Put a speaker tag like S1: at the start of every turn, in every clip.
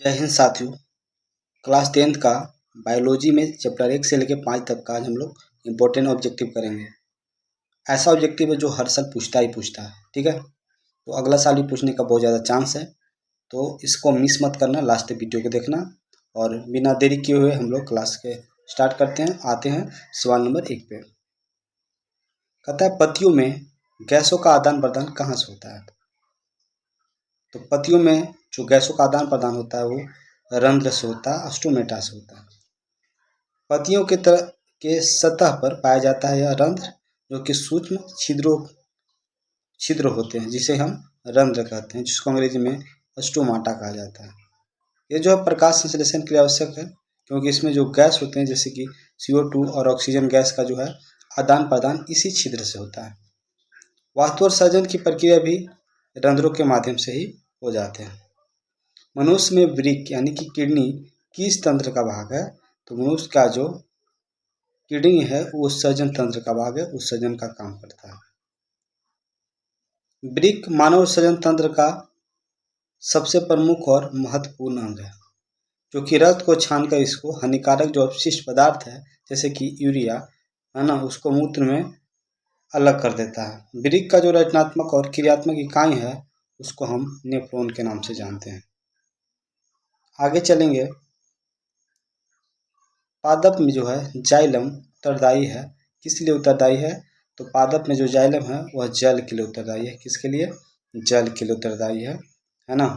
S1: जय हिंद साथियों। Class 10th का बायोलॉजी में चैप्टर 1 से लेकर 5 तक का आज हम लोग इम्पोर्टेंट ऑब्जेक्टिव करेंगे। ऐसा ऑब्जेक्टिव है जो हर साल पूछता ही पूछता है, ठीक है। तो अगला साल भी पूछने का बहुत ज़्यादा चांस है, तो इसको मिस मत करना, लास्ट वीडियो को देखना। और बिना देरी किए हुए हम लोग क्लास के स्टार्ट करते हैं। आते हैं सवाल नंबर 1 पे। कहता है पत्तियों में गैसों का आदान प्रदान कहाँ से होता है। तो पत्तियों में जो गैसों का आदान प्रदान होता है वो रंध्र से होता है, स्टोमेटा से होता है। पत्तियों के सतह पर पाया जाता है यह रंध्र, जो कि सूक्ष्म छिद्र होते हैं, जिसे हम रंध्र कहते हैं, जिसको अंग्रेजी में स्टोमाटा कहा जाता है। ये जो है प्रकाश संश्लेषण के लिए आवश्यक है, क्योंकि इसमें जो गैस होते हैं जैसे कि CO2 और ऑक्सीजन गैस का जो है आदान प्रदान इसी छिद्र से होता है। वास्तोत्सर्जन की प्रक्रिया भी रंध्रों के माध्यम से ही हो जाते हैं। मनुष्य में वृक्क यानी कि किडनी किस तंत्र का भाग है। तो मनुष्य का जो किडनी है वो उत्सर्जन तंत्र का भाग है, उत्सर्जन का काम करता है। वृक्क मानव उत्सर्जन तंत्र का सबसे प्रमुख और महत्वपूर्ण अंग है, जो कि रक्त को छानकर इसको हानिकारक जो अपशिष्ट पदार्थ है जैसे कि यूरिया है ना, उसको मूत्र में अलग कर देता है। वृक्क का जो रचनात्मक और क्रियात्मक इकाई है उसको हम नेफ्रॉन के नाम से जानते हैं। आगे चलेंगे। पादप में जो है जाइलम उत्तरदायी है। किस लिए उत्तरदायी है। तो पादप में जो जाइलम है वह जल के लिए उत्तरदायी है। किसके लिए। जल के लिए उत्तरदायी है ना।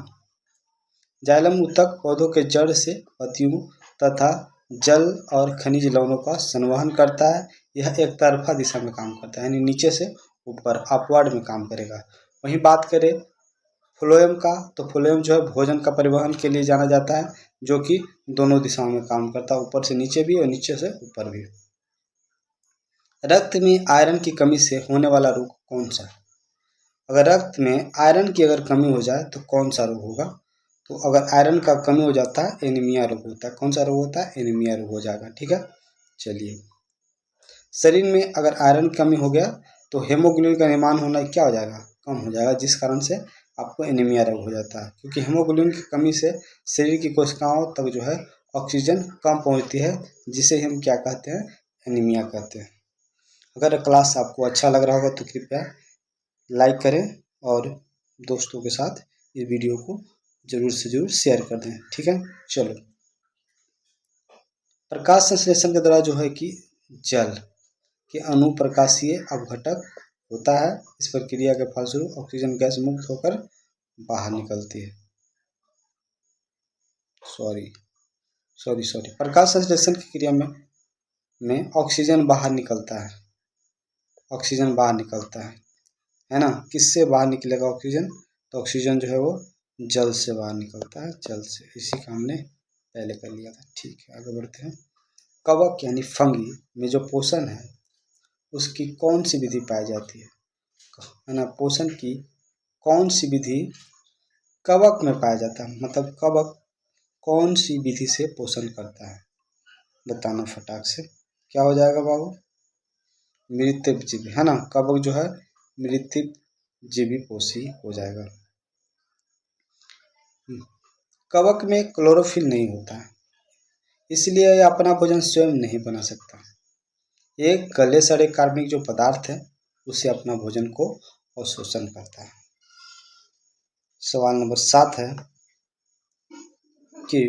S1: जाइलम ऊतक पौधों के जड़ से पत्तियों तथा जल और खनिज लवणों का संवहन करता है। यह एक तरफा दिशा में काम करता है, यानी नीचे से ऊपर अपवर्ड में काम करेगा। वहीं बात करें फ्लोएम का, तो फ्लोएम जो है भोजन का परिवहन के लिए जाना जाता है, जो कि दोनों दिशाओं में काम करता है, ऊपर से नीचे भी और नीचे से ऊपर भी। रक्त में आयरन की कमी से होने वाला रोग कौन सा है। अगर रक्त में आयरन की अगर कमी हो जाए तो कौन सा रोग होगा। तो अगर आयरन का कमी हो जाता है एनीमिया रोग होता है। कौन सा रोग होता है। एनीमिया रोग हो जाएगा, ठीक है। चलिए, शरीर में अगर आयरन की कमी हो गया तो हेमोग्लोबिन का निर्माण होना क्या हो जाएगा, कम हो जाएगा, जिस कारण से आपको एनीमिया रोग हो जाता है। क्योंकि हेमोग्लोबिन की कमी से शरीर की कोशिकाओं तक जो है ऑक्सीजन कम पहुंचती है, जिसे हम क्या कहते हैं, एनीमिया कहते हैं। अगर क्लास आपको अच्छा लग रहा होगा तो कृपया लाइक करें और दोस्तों के साथ इस वीडियो को जरूर से जरूर शेयर कर दें, ठीक है। चलो, प्रकाश संश्लेषण के द्वारा जो है कि जल के अणु प्रकाशीय अपघटक होता है। इस प्रक्रिया के फलस्वरूप ऑक्सीजन गैस मुक्त होकर बाहर निकलती है। प्रकाश संश्लेषण की क्रिया में ऑक्सीजन बाहर निकलता है। ऑक्सीजन बाहर निकलता है ना। किससे बाहर निकलेगा ऑक्सीजन। तो ऑक्सीजन जो है वो जल से बाहर निकलता है, जल से। इसी का हमने पहले कर लिया था, ठीक है। आगे बढ़ते हैं। कवक यानी फंगी में जो पोषण है उसकी कौन सी विधि पाई जाती है ना। पोषण की कौन सी विधि कवक में पाया जाता है, मतलब कवक कौन सी विधि से पोषण करता है, बताना फटाक से। क्या हो जाएगा बाबू, मृतजीवी, है ना। कवक जो है मृतजीवी पोषी हो जाएगा। कवक में क्लोरोफिल नहीं होता है, इसलिए यह अपना भोजन स्वयं नहीं बना सकता। एक गले सड़े कार्बनिक जो पदार्थ है उसे अपना भोजन को अवशोषण करता है। सवाल नंबर 7 है कि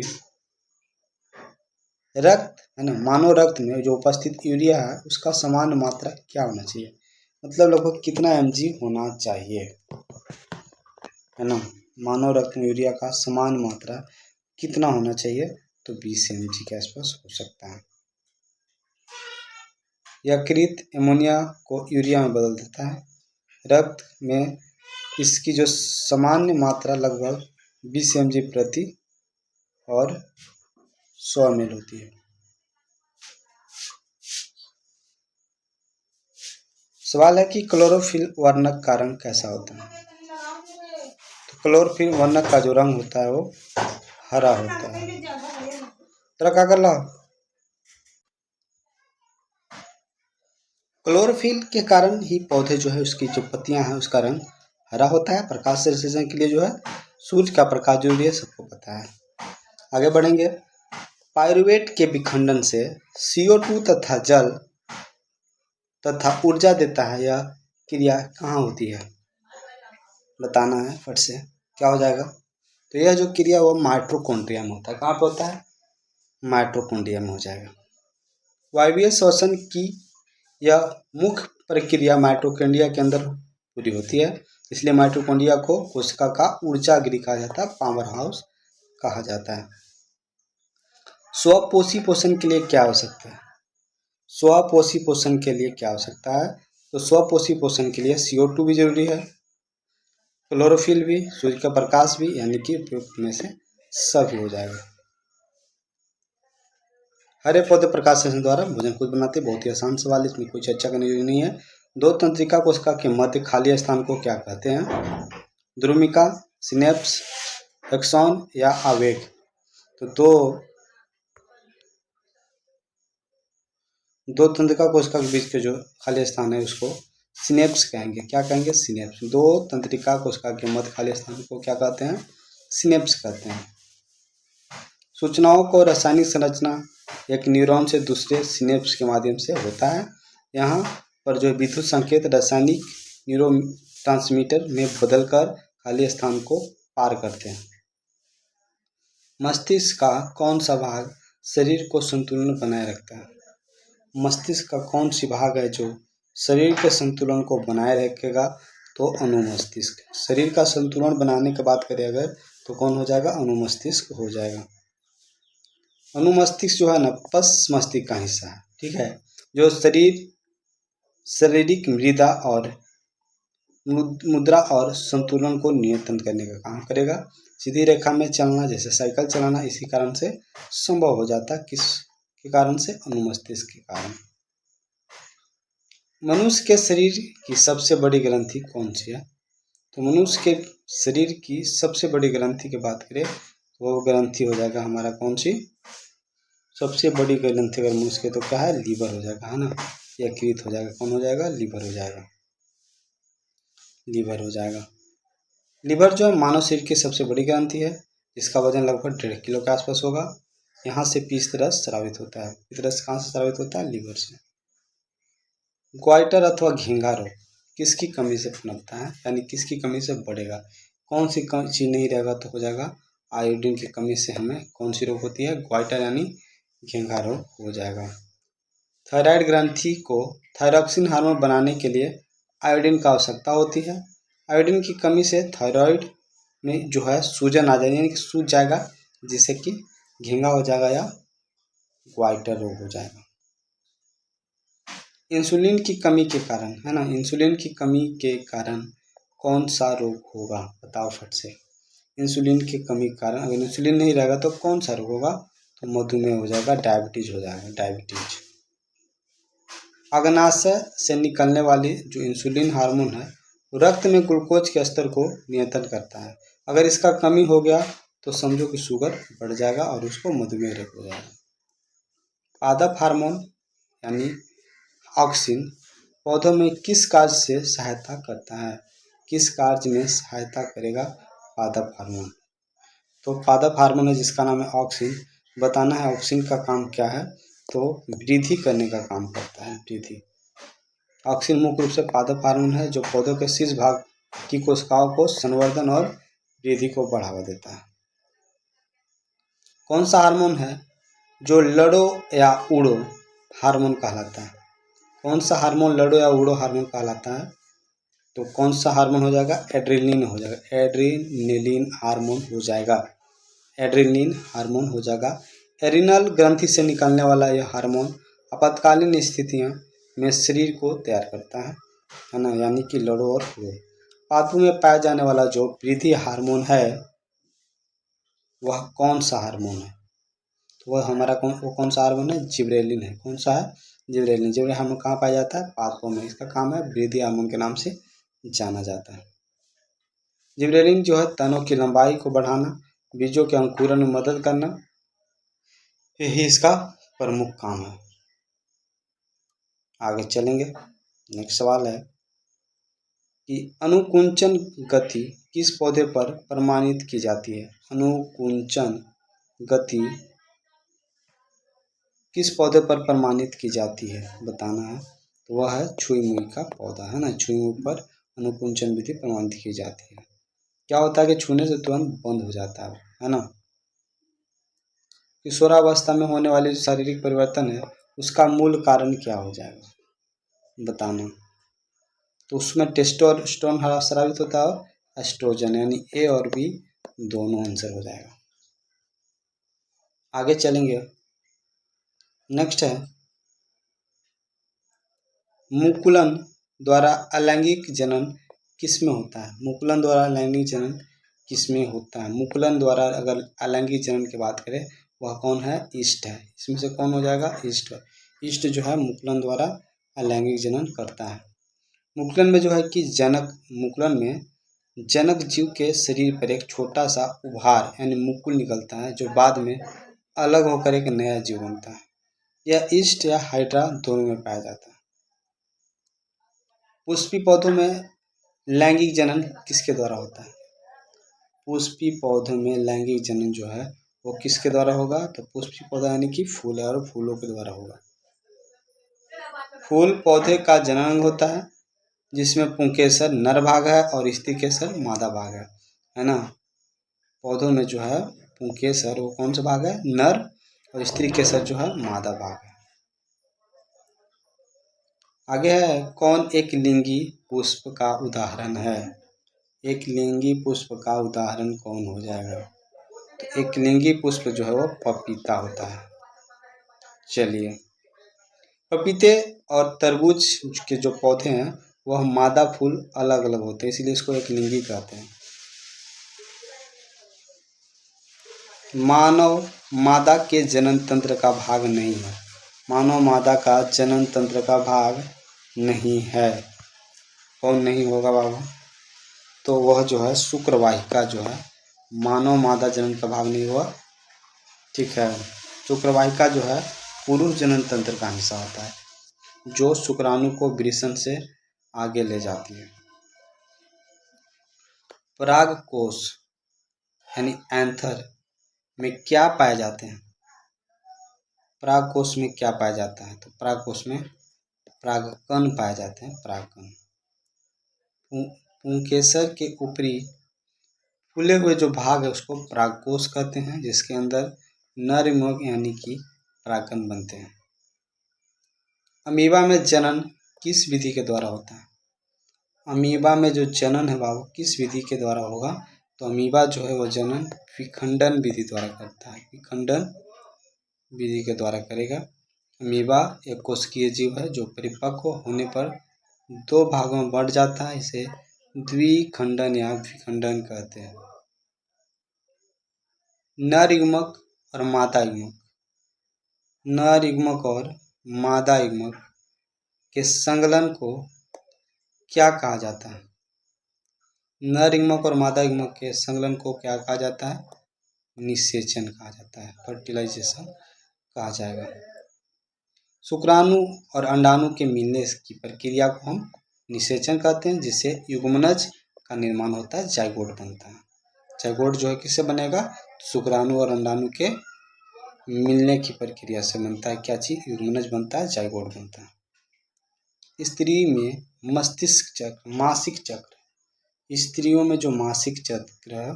S1: रक्त है ना, मानव रक्त में जो उपस्थित यूरिया है उसका समान मात्रा क्या होना चाहिए, मतलब लगभग कितना mg होना चाहिए, है ना। मानव रक्त में यूरिया का समान मात्रा कितना होना चाहिए। तो 20 mg के आसपास हो सकता है। यकृत एमोनिया को यूरिया में बदल देता है। रक्त में इसकी जो सामान्य मात्रा लगभग 20 mg प्रति और 100 ml होती है। सवाल है कि क्लोरोफिल वर्णक का रंग कैसा होता है। तो क्लोरोफिल वर्णक का जो रंग होता है वो हरा होता है। तेरा क्या कर ला। क्लोरोफिल के कारण ही पौधे जो है उसकी जो पत्तियां हैं उसका रंग हरा होता है। प्रकाश संश्लेषण के लिए जो है सूर्य का प्रकाश जरूरी है, सबको पता है। आगे बढ़ेंगे। पाइरूवेट के विखंडन से CO2 तथा जल तथा ऊर्जा देता है। यह क्रिया कहाँ होती है, बताना है फट से। क्या हो जाएगा, तो यह जो क्रिया वो माइटोकॉन्ड्रिया में होता है। कहाँ पे होता है, माइटोकॉन्ड्रिया में हो जाएगा। वायवीय श्वसन की यह मुख्य प्रक्रिया माइटोकॉन्ड्रिया के अंदर पूरी होती है, इसलिए माइटोकॉन्ड्रिया को कोशिका का ऊर्जा गृह कहा जाता है, पावर हाउस कहा जाता है। स्वपोषी पोषण के लिए क्या आवश्यकता है, स्वपोषी पोषण के लिए क्या आवश्यकता है, तो स्वपोषी पोषण के लिए CO2 भी जरूरी है, क्लोरोफिल भी, सूर्य का प्रकाश भी, यानी कि उपयुक्त में से सभी हो जाएगा। हरे पौधे प्रकाश संश्लेषण द्वारा भोजन खुद बनाते। बहुत ही आसान सवाल, इसमें कोई चर्चा करने की नहीं है। दो तंत्रिका कोशिका के मध्य खाली स्थान को क्या कहते हैं, ध्रुमिका, सिनेप्स, एक्सॉन या आवेग। तो दो तंत्रिका कोशिका के बीच के जो खाली स्थान है उसको सिनेप्स कहेंगे। क्या कहेंगे, सिनेप्स। दो तंत्रिका कोशिका के मध्य खाली स्थान को क्या कहते हैं, सिनेप्स कहते हैं। सूचनाओं को रासायनिक संरचना एक न्यूरॉन से दूसरे सिनेप्स के माध्यम से होता है। यहाँ पर जो विद्युत संकेत रासायनिक न्यूरोट्रांसमीटर में बदलकर खाली स्थान को पार करते हैं। मस्तिष्क का कौन सा भाग शरीर को संतुलन बनाए रखता है, मस्तिष्क का कौन सी भाग है जो शरीर के संतुलन को बनाए रखेगा, तो अनुमस्तिष्क। शरीर का संतुलन बनाने की बात करें अगर, तो कौन हो जाएगा, अनुमस्तिष्क हो जाएगा। अनुमस्तिष्क जो है ना पश्च मस्तिष्क का हिस्सा है, ठीक है, जो शारीरिक मुद्रा और संतुलन को नियंत्रण करने का काम करेगा। सीधी रेखा में चलना, जैसे साइकिल चलाना, इसी कारण से संभव हो जाता है। किस के कारण से, अनुमस्तिष्क के कारण। मनुष्य के शरीर की सबसे बड़ी ग्रंथि कौन सी है, तो मनुष्य के शरीर की सबसे बड़ी ग्रंथि की बात करें तो वो ग्रंथि हो जाएगा हमारा कौन सी, सबसे बड़ी ग्रंथि अगर मनुष्य के तो क्या है, लीवर हो जाएगा, है ना। यकृत हो जाएगा, कौन हो जाएगा, लीवर हो जाएगा, लीवर हो जाएगा। लीवर जो है मानव शरीर की सबसे बड़ी ग्रंथि है, जिसका वजन लगभग 1.5 किलो के आसपास होगा। यहाँ से पीत रस स्रावित होता है। पीत रस कहाँ से स्रावित होता है, लीवर से। ग्वाइटर अथवा घेंघा रोग किसकी कमी से पनपता है, यानी किसकी कमी से बढ़ेगा। कौन सी चीज नहीं रहेगा तो हो जाएगा, आयोडीन की कमी से हमें कौन सी रोग होती है, ग्वाइटर यानी घेंघा रोग हो जाएगा। थायराइड ग्रंथि को थायरॉक्सिन हार्मोन बनाने के लिए आयोडीन की आवश्यकता होती है। आयोडीन की कमी से थायराइड में जो है सूजन आ जाएगी, यानी कि सूज जाएगा, जिससे कि घेंघा हो जाएगा या ग्वाइटर रोग हो जाएगा। इंसुलिन की कमी के कारण, है ना, इंसुलिन की कमी के कारण कौन सा रोग होगा, बताओ फट से। इंसुलिन की कमी के कारण, अगर इंसुलिन नहीं रहेगा तो कौन सा रोग होगा, तो मधुमेह हो जाएगा, डायबिटीज हो जाएगा, डायबिटीज। अग्नाशय से निकलने वाली जो इंसुलिन हार्मोन है रक्त में ग्लूकोज के स्तर को नियंत्रण करता है। अगर इसका कमी हो गया तो समझो कि शुगर बढ़ जाएगा और उसको मधुमेह रोग हो जाएगा। पादप हार्मोन यानी ऑक्सिन पौधों में किस कार्य से सहायता करता है, किस कार्य में सहायता करेगा पादप हार्मोन, तो पादप हार्मोन है जिसका नाम है ऑक्सिन। बताना है ऑक्सिन का काम क्या है, तो वृद्धि करने का काम करता है, वृद्धि। ऑक्सिन मुख्य रूप से पादप हार्मोन है जो पौधों के शीर्ष भाग की कोशिकाओं को संवर्धन और वृद्धि को बढ़ावा देता है। कौन सा हार्मोन है जो लड़ो या उड़ो हार्मोन कहलाता है, कौन सा हार्मोन लड़ो या उड़ो हार्मोन कहलाता है, तो कौन सा हार्मोन हो जाएगा, एड्रेनलिन हो जाएगा, एड्रेनलिन हार्मोन हो जाएगा, एड्रेनलिन हार्मोन हो जाएगा। एरिनल ग्रंथि से निकलने वाला यह हार्मोन आपातकालीन स्थितियों में शरीर को तैयार करता है ना, यानी कि लड़ो और उड़ो। पादपों में पाया जाने वाला जो वृद्धि हार्मोन है वह कौन सा हार्मोन है, तो वह हमारा कौन सा हार्मोन है, जिबरेलिन है। कौन सा है, जिबरेलिन। जिबरेलिन हार्मोन कहाँ पाया जाता है, पादपों में। इसका काम है वृद्धि हार्मोन के नाम से जाना जाता है। जिबरेलिन जो है तनों की लंबाई को बढ़ाना, बीजों के अंकुरण में मदद करना, यही इसका प्रमुख काम है। आगे चलेंगे। नेक्स्ट सवाल है कि अनुकुंचन गति किस पौधे पर प्रमाणित की जाती है, अनुकुंचन गति किस पौधे पर प्रमाणित की जाती है बताना है। तो वह है छुई मुई का पौधा, है ना। छुई मुई पर अनुकुंचन विधि प्रमाणित की जाती है। क्या होता है कि छूने से तुरंत बंद हो जाता है ना। किशोरावस्था में होने वाले जो शारीरिक परिवर्तन है उसका मूल कारण क्या हो जाएगा बताना। तो उसमें टेस्टोस्टेरोन स्रावित होता है और एस्ट्रोजन, यानी ए और बी दोनों आंसर हो जाएगा। आगे चलेंगे। नेक्स्ट है मुकुलन द्वारा अलैंगिक जनन किसमें होता है। मुकुलन द्वारा अलैंगिक जनन किसमें होता है। मुकुलन द्वारा अगर अलैंगिक जनन की बात करें वह कौन है, ईस्ट है। इसमें से कौन हो जाएगा, ईस्ट। ईस्ट जो है मुकुलन द्वारा अलैंगिक जनन करता है। मुकुलन में जो है कि मुकुलन में जनक जीव के शरीर पर एक छोटा सा उभार यानी मुकुल निकलता है जो बाद में अलग होकर एक नया जीव बनता है। यह ईस्ट या हाइड्रा दोनों में पाया जाता है। पुष्पी पौधों में लैंगिक जनन किसके द्वारा होता है। पुष्पी पौधों में लैंगिक जनन जो है वो किसके द्वारा होगा। तो पुष्पी पौधा यानी कि फूल है और फूलों के द्वारा होगा। फूल पौधे का जननांग होता है जिसमें पुंकेसर नर भाग है और स्त्री केसर मादा भाग है ना। पौधों में जो है पुंकेसर वो कौन सा भाग है, नर, और स्त्री केसर जो है मादा भाग है। आगे है कौन एक लिंगी पुष्प का उदाहरण है। एक लिंगी पुष्प का उदाहरण कौन हो जाएगा। तो एक लिंगी पुष्प जो है वो पपीता होता है। चलिए, पपीते और तरबूज के जो पौधे हैं वह मादा फूल अलग अलग होते हैं, इसीलिए इसको एक लिंगी कहते हैं। मानव मादा के जनन तंत्र का भाग नहीं है। मानव मादा का जनन तंत्र का भाग नहीं है। कौन नहीं होगा बाबू। तो वह जो है शुक्रवाहिका जो है मानव मादा जनन का भाग नहीं हुआ। ठीक है, शुक्रवाहिका जो है पुरुष जनन तंत्र का हिस्सा होता है जो शुक्राणु को वृषण से आगे ले जाती है। परागकोश यानी एंथर में क्या पाए जाते हैं। परागकोश में क्या पाया जाता है। तो परागकोश में परागकण पाए जाते हैं। परागकण पुंकेसर के ऊपरी फूले हुए जो भाग है उसको परागकोश कहते हैं जिसके अंदर नर युग्मक यानी कि परागकण बनते हैं। अमीबा में जनन किस विधि के द्वारा होता है। अमीबा में जो जनन है बाबू किस विधि के द्वारा होगा। तो अमीबा जो है वो जनन विखंडन विधि द्वारा करता है। विखंडन विधि के द्वारा करेगा। अमीबा एक कोशिकीय जीव है जो परिपक्व होने पर दो भागों में बढ़ जाता है, इसे द्विखंडन या विखंडन कहते हैं। नर युग्मक और मादा युग्मक, नर युग्मक और मादा युग्मक के संगलन को क्या कहा जाता है। नर युग्मक और मादा युग्मक के संगलन को क्या कहा जाता है, निषेचन कहा जाता है, फर्टिलाइजेशन कहा जाएगा। शुक्राणु और अंडाणु के मिलने की प्रक्रिया को हम निषेचन कहते हैं जिससे युग्मनज का निर्माण होता है, जाइगोट बनता है। जाइगोट जो है किससे बनेगा, शुक्राणु और अंडाणु के मिलने की प्रक्रिया से बनता है। क्या चीज, युग्मनज बनता है, जाइगोट बनता है। स्त्री में मस्तिष्क चक्र, मासिक चक्र, स्त्रियों में जो मासिक चक्र है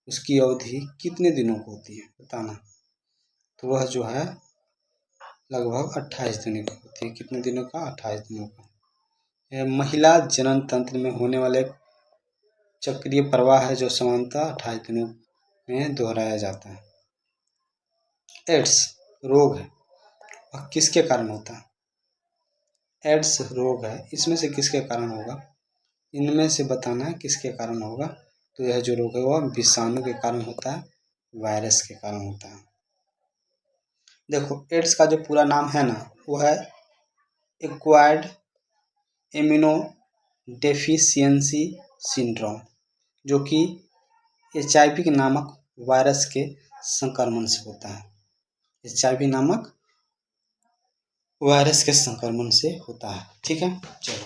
S1: उसकी अवधि कितने दिनों की होती है बताना। तो वह जो है लगभग 28 दिनों की होती है। कितने दिनों का, 28 दिनों का। यह महिला जनन तंत्र में होने वाले चक्रीय प्रवाह है जो सामान्यतः 28 दिनों में दोहराया जाता है। एड्स रोग है वह किसके कारण होता है। एड्स रोग है, इसमें से किसके कारण होगा, इनमें से बताना है किसके कारण होगा। तो यह जो रोग है वह विषाणु के कारण होता है, वायरस के कारण होता है। देखो एड्स का जो पूरा नाम है ना वो है एक्वायर्ड इम्यूनो डेफिशिएंसी सिंड्रोम, जो कि HIV नामक वायरस के संक्रमण से होता है। HIV नामक वायरस के संक्रमण से होता है। ठीक है, चलो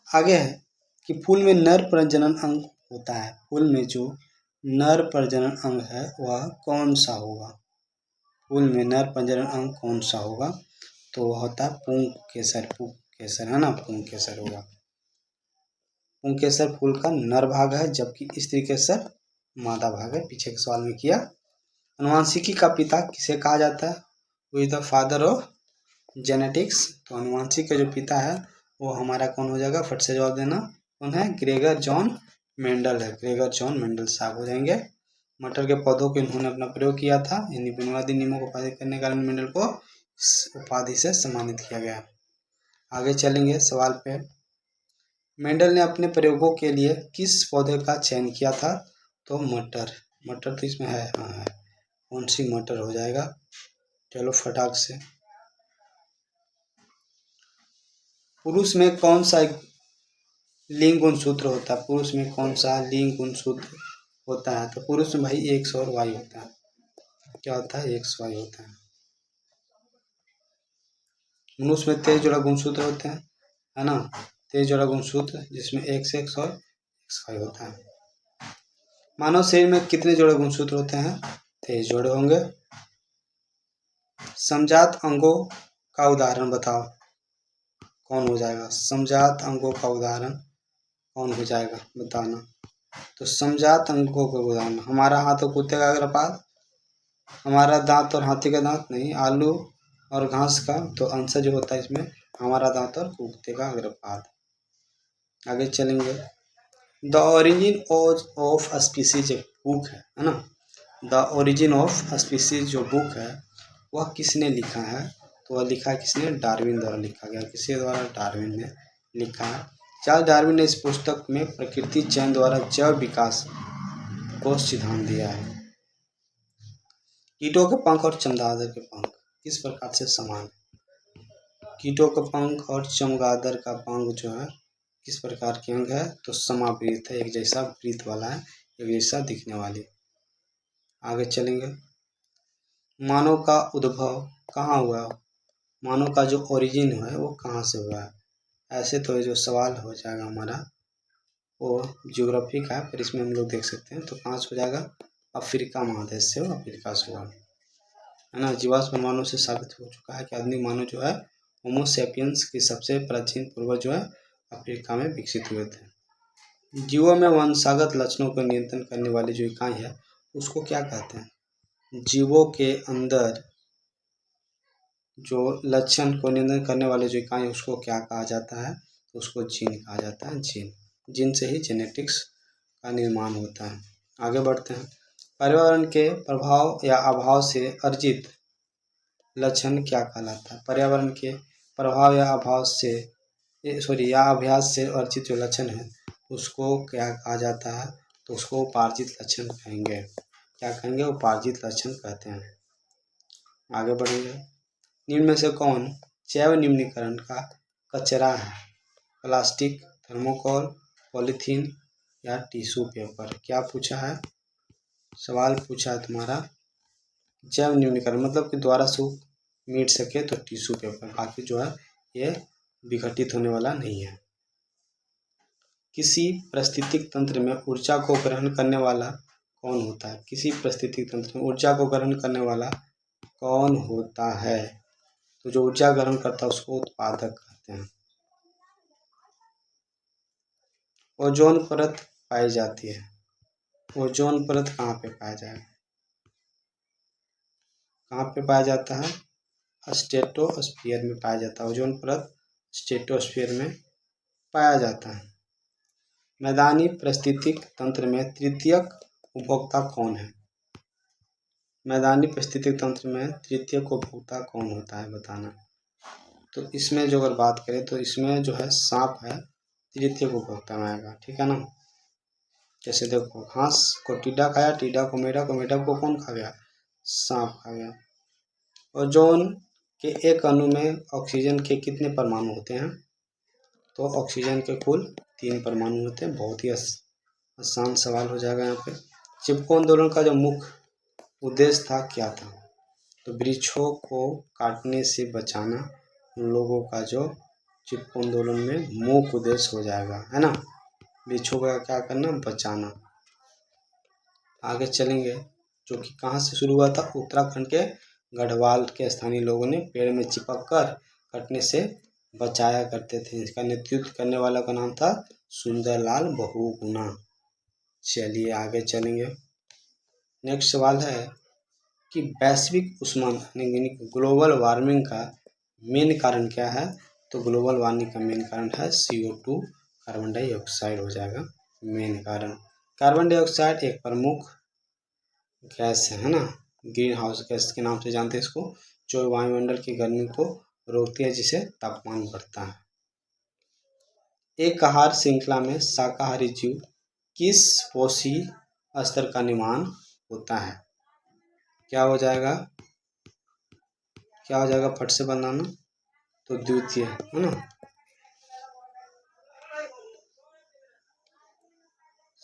S1: आगे है कि फूल में नर प्रजनन अंग होता है। फूल में जो नर प्रजनन अंग है वह कौन सा होगा? फूल में नर प्रजनन अंग कौन सा होगा? तो वह होता है पुंकेसर। पुंकेसर है ना, पुंकेसर होगा। पुंकेसर फूल का नर भाग है, जबकि स्त्रीकेसर मादा भाग है। पीछे के सवाल में किया। अनुवांशिकी का पिता किसे कहा जाता है? Who is the father of genetics? तो अनुवांशिक का जो पिता है वो हमारा कौन हो जाएगा? फट से जवाब देना। कौन है? ग्रेगर जॉन मेंडल है। ग्रेगर जॉन मेंडल साहब हो जाएंगे। मटर के पौधों को इन्होंने अपना प्रयोग किया था। यानी बुनियादी नियमों को पारित करने के कारण मेंडल को उपाधि से सम्मानित किया गया। आगे चलेंगे सवाल पे। मेंडल ने अपने प्रयोगों के लिए किस पौधे का चयन किया था? तो मटर। मटर तो इसमें है, हाँ है। कौन सी? मटर हो जाएगा। चलो फटाक से। पुरुष में कौन सा लिंग गुणसूत्र होता है? पुरुष में कौन सा लिंग गुणसूत्र होता है? तो पुरुष में भाई एक्स और वाई होता है। क्या होता है? एक्स वाई होता है। मनुष्य में 23 जोड़ा गुणसूत्र होते हैं, है ना। 23 जोड़ा गुणसूत्र, जिसमें एक्स एक्स और एक्स वाई होता है। मानव शरीर में कितने जोड़े गुणसूत्र होते हैं? 23 जोड़े होंगे। समजात अंगों का उदाहरण बताओ। कौन हो जाएगा? समजात अंगों का उदाहरण कौन हो जाएगा? बताना। तो समजात अंगों का उदाहरण, हमारा हाथ और कुत्ते का गर्भपात, हमारा दांत और हाथी का दांत नहीं, आलू और घास का। तो आंसर जो होता है इसमें हमारा दांत और कुत्ते का गर्भपात। आगे चलेंगे। द ओरिजिन ऑफ स्पीसीज एक बुक है ना। द ओरिजिन ऑफ स्पीसीज जो बुक है वह किसने लिखा है? तो वह लिखा है किसने? डार्विन द्वारा लिखा गया। किसके द्वारा? डार्विन ने लिखा है। चार्ल्स डार्विन ने इस पुस्तक में प्रकृति चयन द्वारा जैव विकास को सिद्धांत दिया है। कीटों के पंख और चमगादड़ के पंख किस प्रकार से समान है? कीटों का पंख और चमगादड़ का पंख जो है किस प्रकार के अंग है? तो समावृत है, एक जैसा वृत्त वाला है, एक जैसा दिखने वाली। आगे चलेंगे। मानव का उद्भव कहाँ हुआ? मानव का जो ओरिजिन है वो कहाँ से हुआ है? ऐसे तो जो सवाल हो जाएगा हमारा वो ज्योग्राफी का, पर इसमें हम लोग देख सकते हैं। तो कहाँ से हो जाएगा? अफ्रीका महादेश से, अफ्रीका से हुआ है ना। जीवाश्म प्रमाणों से साबित हो चुका है कि आधुनिक मानव जो है होमो सैपियंस के सबसे प्राचीन पूर्वज जो है अफ्रीका में विकसित हुए थे। जीवों में वंशागत लक्षणों को नियंत्रण करने वाली जो इकाई है उसको क्या कहते हैं? जीवों के अंदर जो लक्षण को नियंत्रण करने वाले जो इकाई है उसको क्या कहा जाता है? तो उसको जीन कहा जाता है। जीन। जीन से ही जेनेटिक्स का निर्माण होता है। आगे बढ़ते हैं। पर्यावरण के प्रभाव या अभाव से अर्जित लक्षण क्या कहलाता है? पर्यावरण के प्रभाव या अभाव से या अभ्यास से अर्जित जो लक्षण है उसको क्या कहा जाता है? तो उसको उपार्जित लक्षण कहेंगे। क्या कहेंगे? उपार्जित लक्षण कहते हैं। आगे बढ़ेंगे। निम्न में से कौन जैव निम्नीकरण का कचरा है? प्लास्टिक, थर्मोकोल, पॉलीथीन या टिश्यू पेपर? क्या पूछा है? सवाल पूछा है तुम्हारा जैव निम्नीकरण मतलब कि दोबारा सूख मिट सके तो टिश्यू पेपर, बाकी जो है ये विघटित होने वाला नहीं है। किसी पारिस्थितिक तंत्र में ऊर्जा को ग्रहण करने वाला कौन होता है? किसी पारिस्थितिक तंत्र में ऊर्जा को ग्रहण करने वाला कौन होता है? तो जो ऊर्जा ग्रहण करता है उसको उत्पादक कहते हैं। ओजोन परत पाई जाती है। ओजोन परत कहाँ पे पाया जाएगा? कहाँ पे पाया जाता है? स्ट्रेटोस्फीयर में पाया जाता है। ओजोन परत स्ट्रेटोस्फीयर में पाया जाता है। मैदानी पारिस्थितिक तंत्र में तृतीयक उपभोक्ता कौन है? मैदानी पारिस्थितिक तंत्र में तृतीयक उपभोक्ता कौन होता है? बताना। तो इसमें जो अगर बात करें तो इसमें जो है सांप है तृतीयक उपभोक्ता में आएगा। ठीक है ना। जैसे देखो घास को टिड्डा खाया, टिड्डा को मेढक को कौन खा गया? सांप खा गया। ओजोन के एक अणु में ऑक्सीजन के कितने परमाणु होते हैं? तो ऑक्सीजन के कुल 3 परमाणु होते हैं। बहुत ही आसान सवाल हो जाएगा यहाँ पे। चिपको आंदोलन का जो मुख्य उद्देश्य था क्या था? तो वृक्षों को काटने से बचाना लोगों का जो चिपको आंदोलन में मुख्य उद्देश्य हो जाएगा, है ना। वृक्षों का क्या करना? बचाना। आगे चलेंगे, जो कि कहाँ से शुरू हुआ था, उत्तराखंड के गढ़वाल के स्थानीय लोगों ने पेड़ में चिपक कर कटने से बचाया करते थे। इसका नेतृत्व करने वाला का नाम था सुंदरलाल बहुगुणा। चलिए आगे चलेंगे। नेक्स्ट सवाल है कि वैश्विक उष्मांग यानी ग्लोबल वार्मिंग का मेन कारण क्या है। तो ग्लोबल वार्मिंग का मेन कारण है CO2, कार्बन डाइऑक्साइड हो जाएगा मेन कारण। कार्बन डाइऑक्साइड एक प्रमुख गैस है ना, ग्रीन हाउस गैस के नाम से जानते हैं इसको, जो वायुमंडल की गर्मी को रोकती है, जिससे तापमान बढ़ता है। एक आहार श्रृंखला में शाकाहारी जीव किस पोषी स्तर का निर्माण होता है। क्या हो जाएगा, क्या हो जाएगा, फट से बनाना। तो द्वितीय है ना।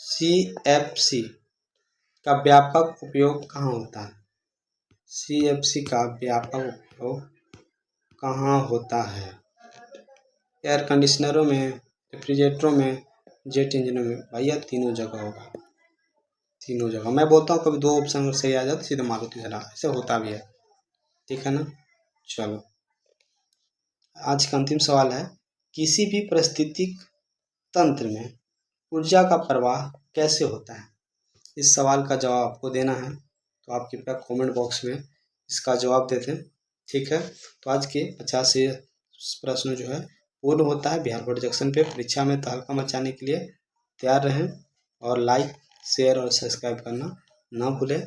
S1: CFC का व्यापक उपयोग कहाँ होता है। CFC का व्यापक उपयोग कहाँ होता है। एयर कंडीशनरों में, रेफ्रिजरेटरों में, जेट इंजनों में। भैया तीनों जगह होगा, तीनों जगह। मैं बोलता हूँ कभी 2 ऑप्शन सही आ जाता सीधे मारुति चला, ऐसे होता भी है, ठीक है ना। चलो आज का अंतिम सवाल है, किसी भी पारिस्थितिक तंत्र में ऊर्जा का प्रवाह कैसे होता है। इस सवाल का जवाब आपको देना है, तो आप कृपया कमेंट बॉक्स में इसका जवाब दे दें, ठीक है। तो आज के 50 से प्रश्न जो है पूर्ण होता है। बिहार बोर्ड जंक्शन पे परीक्षा में तहलका मचाने के लिए तैयार रहें और लाइक, शेयर और सब्सक्राइब करना ना भूलें।